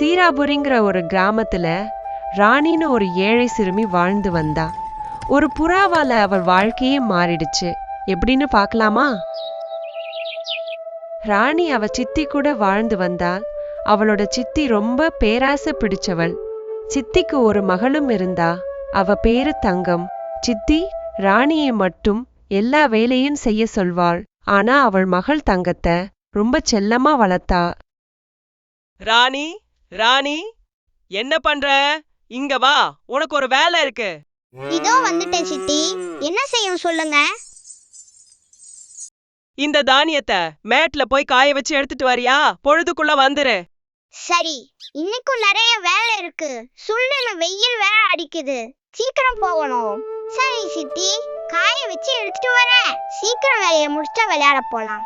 சீராபுரிங்கிற ஒரு கிராமத்துல ராணின்னு ஒரு ஏழை சிறுமி வாழ்ந்து வந்தா. ஒரு புறாவால அவள் வாழ்க்கையே மாறிடுச்சு. எப்படின்னு பார்க்கலாமா? ராணி அவ சித்தி கூட வாழ்ந்து வந்தாள். அவளோட சித்தி ரொம்ப பேராசை பிடிச்சவள். சித்திக்கு ஒரு மகளும் இருந்தா. அவ பேரு தங்கம். சித்தி ராணியை மட்டும் எல்லா வேலையும் செய்ய சொல்வாள். ஆனா அவள் மகள் தங்கத்தை ரொம்ப செல்லமா வளர்த்தா. ராணி, ராணி, என்ன பண்ற? இங்க வா, உனக்கு ஒரு வேலை இருக்கு. இதோ வந்துட்டேன் சித்தி. என்ன செய்யும் சொல்லுங்க. இந்த தானியத்தை மேட்ல போய் காய வச்சு எடுத்துட்டு வரியா? பொழுதுக்குள்ள வந்துரு. சரி, இன்னைக்கும் நிறைய வேலை இருக்கு. சுள்ளுன்னு வெயில் வேற அடிக்குது. சீக்கிரம் போகணும். சரி சித்தி, காய வச்சு எடுத்துட்டு வரேன். சீக்கிரம் வேலையை முடிச்சா விளையாட போலாம்.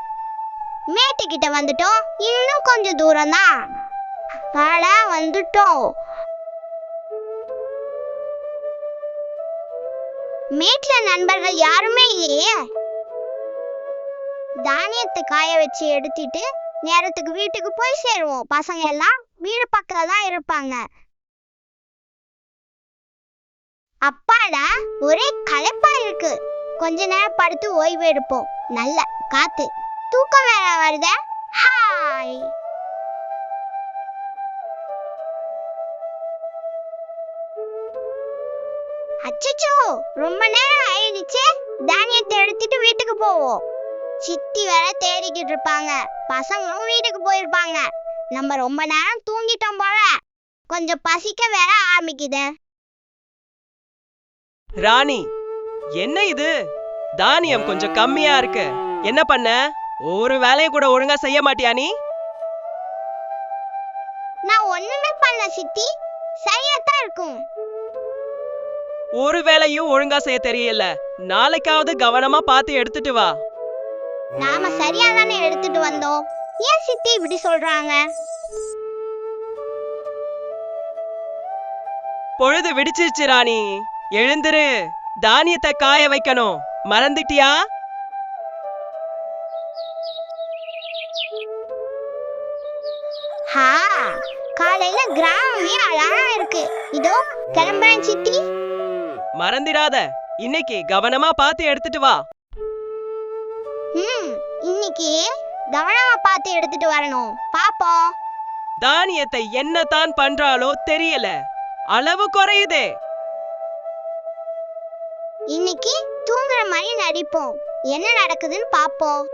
மேட்டுக்கிட்ட வந்துட்டோம். இன்னும் கொஞ்சம் தூரம் தான். வாடா, வந்துட்டோம். மேட்ல நண்பர்கள் யாருமே இல்லையே. தானியத்தை காய வச்சு எடுத்துட்டு நேரத்துக்கு வீட்டுக்கு போய் சேருவோம். பசங்க எல்லாம் வீடு பக்கத்துல தான் இருப்பாங்க. அப்பாடா, ஒரே களைப்பா இருக்கு. கொஞ்ச நேரம் படுத்து ஓய்வு எடுப்போம். நல்ல காத்து. தூக்கம் வேற வருத. ஹாய். அச்சச்சோ, ரொம்ப நேரம் ஆயிடுச்சு. தானியத்தை எடுத்துட்டு வீட்டுக்கு போவோம். சித்தி வேற தேடிக்கிட்டு இருப்பாங்க. பசங்களும் வீட்டுக்கு போயிருப்பாங்க. நம்ம ரொம்ப நேரம் தூங்கிட்டோம் போல. கொஞ்சம் பசிக்க வேற ஆரம்பிக்குது. ராணி, என்ன இது? தானியம் கொஞ்சம் கம்மியா இருக்கு. என்ன பண்ண? ஒரு வேலையை கூட ஒழுங்கா செய்ய மாட்டியா நீ? நான் ஒண்ணுமே பண்ணல சித்தி. சரியாத்தான் இருக்கும். ஒரு வேலையும் ஒழுங்கா செய்ய தெரியல. நாளைக்காவது கவனமா பார்த்து எடுத்துட்டு வா. நாம சரியா தானே எடுத்துட்டு வந்தோம். ஏன் சித்தி இப்படி சொல்றாங்க? பொழுது விடிச்சிருச்சு ராணி, எழுந்துரு. தானியத்தை காய வைக்கணும். மறந்துட்டியா? ஹா, காலையில கிராமமே அழகா இருக்கு. இதோ கிளம்புறேன் சித்தி. மறந்துடாத, இன்னைக்கு கவனமா பார்த்து எடுத்துட்டு வா. இன்னைக்கு கவனமா பார்த்து எடுத்துட்டு வரணும். பாப்போம். தானியத்தை என்னதான் பண்றாளோ தெரியல, அளவு குறையுதே. இன்னைக்கு தூங்குற மாதிரி நடிப்போம். என்ன நடக்குதுன்னு பாப்போம்.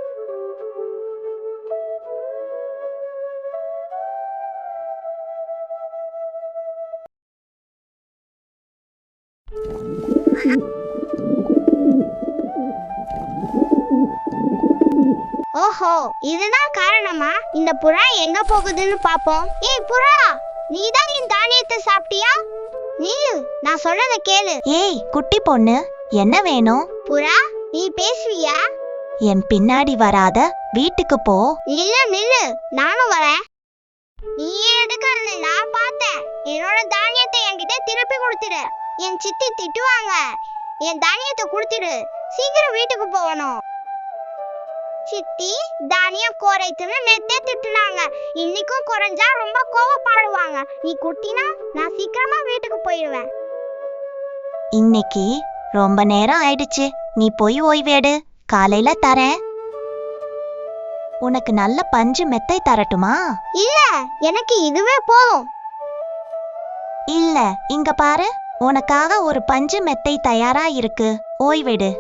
ஓஹோ, இதுதான் காரணமா? இந்த புறா எங்க போகுதுன்னு பாப்போம். ஏய் புறா, நீதான் என் தானியத்தை சாப்பிட்டியா? நில்லு, நான் சொல்றத கேளு. ஏய் குட்டி பொண்ணு, என்ன வேணும்? புறா, நீ பேசுவியா? என் பின்னாடி வராத, வீட்டுக்கு போ. நில்லு நில்லு, நானும் வரேன். நீ எடுக்கிறது நான் பார்த்தேன். என்னோட தானியத்தை என்கிட்ட திருப்பி கொடுத்துடு. என் சித்தி திட்டுவாங்க. என் தானியத்தை கொடுத்துடு. சீக்கிரம் வீட்டுக்கு போகணும். சித்தி தானியம் குறைத்துன்னு நேத்தே திட்டுனாங்க. இன்னைக்கும் குறைஞ்சா ரொம்ப கோவப்படுவாங்க. நீ குட்டினா நான் சீக்கிரமா வீட்டுக்கு போயிடுவேன். இன்னைக்கு ரொம்ப நேரம் ஆயிடுச்சு. நீ போய் ஓய்வேடு. காலையில தரேன். உனக்கு நல்ல பஞ்சு மெத்தை தரட்டுமா? இல்ல, எனக்கு இதுவே போதும். இல்ல, இங்க பாரு, உனக்காக ஒரு பஞ்சு மெத்தை தயாரா இருக்கு. ஓய்வெடு.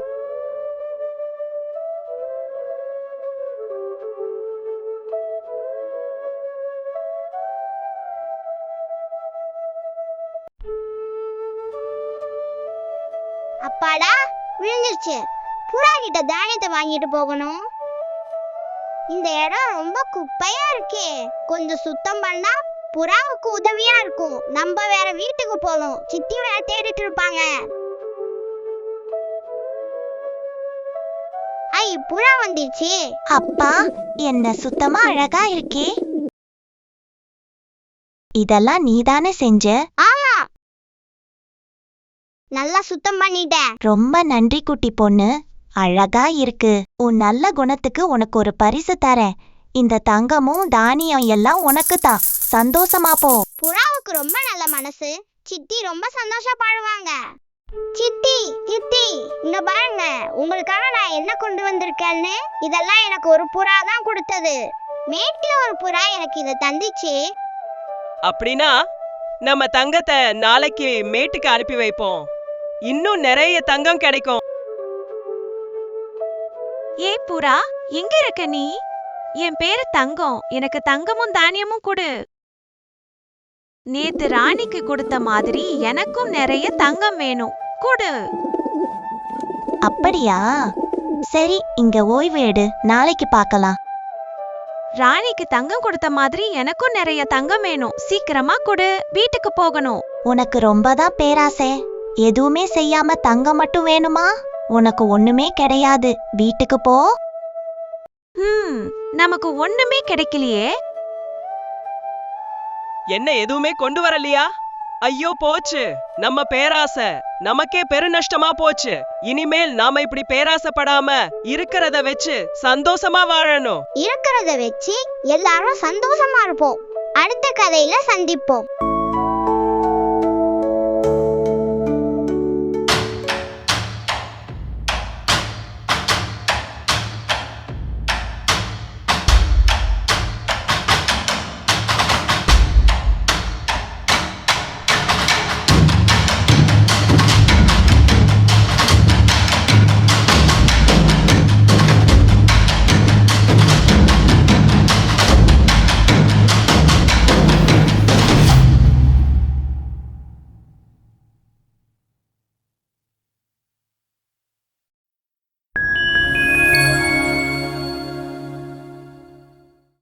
அப்பாடா, விழுந்துருச்சு. புறா கிட்ட தானியத்தை வாங்கிட்டு போகணும். இந்த இடம் ரொம்ப குப்பையா இருக்கே. கொஞ்சம் சுத்தம் பண்ணா புறாவுக்கு உதவியா இருக்கும். நம்ம வேற வீட்டுக்கு போகணும். சித்தி வேற தேடிட்டு இருப்பாங்க. ஐ, புறா வந்துருச்சு. அப்பா, என்ன சுத்தமா அழகா இருக்கே. இதெல்லாம் நீதானே செஞ்ச? ஆமா, நல்லா சுத்தம் பண்ணிட்டேன். ரொம்ப நன்றி குட்டி பொண்ணு. அழகா இருக்கு. உன் நல்ல குணத்துக்கு உனக்கு ஒரு பரிசு தரேன். இந்த தங்கமும் தானியம் எல்லாம் உனக்கு தான். சந்தோஷமா போ. புறாவுக்கு ரொம்ப நல்ல மனசு. சித்தி ரொம்ப சந்தோஷப்படுவாங்க. சித்தி சித்தி, இங்க பாருங்க, உங்களுக்காக நான் என்ன கொண்டு வந்திருக்கேன்னு. இதெல்லாம் எனக்கு ஒரு புறா தான் கொடுத்தது. மேட்ல ஒரு புறா எனக்கு இதை தந்துச்சு. அப்படின்னா நம்ம தங்கத்தை நாளைக்கு மேட்டுக்கு அனுப்பி வைப்போம். இன்னும் நிறைய தங்கம் கிடைக்கும். ஏ புறா, எங்க இருக்க நீ? என் பேரு தங்கம். எனக்கு தங்கமும் தானியமும் கொடு. நேத்து ராணிக்கு கொடுத்த மாதிரி எனக்கும் நிறைய தங்கம் வேணும். கொடு. அப்படியா? சரி, இங்க ஓய்வு எடு, நாளைக்கு பார்க்கலாம். ராணிக்கு தங்கம் கொடுத்த மாதிரி எனக்கும் நிறைய தங்கம் வேணும். சீக்கிரமா கொடு, வீட்டுக்கு போகணும். உனக்கு ரொம்பதான் பேராசை. எதுவுமே செய்யாம தங்கம் மட்டும் வேணுமா? உனக்கு ஒண்ணுமே கிடையாது. வீட்டுக்கு போ. நமக்கு ஒண்ணுமே கிடைக்கலையே. என்ன எதுவுமே கொண்டு வரலையா? ஐயோ போச்சு, நம்ம பேராசை நமக்கே பெருநஷ்டமா போச்சு. இனிமேல் நாம இப்படி பேராசைப்படாம இருக்கிறத வச்சு சந்தோஷமா வாழணும். இருக்கிறத வச்சு எல்லாரும் சந்தோஷமா இருப்போம். அடுத்த கதையில சந்திப்போம்.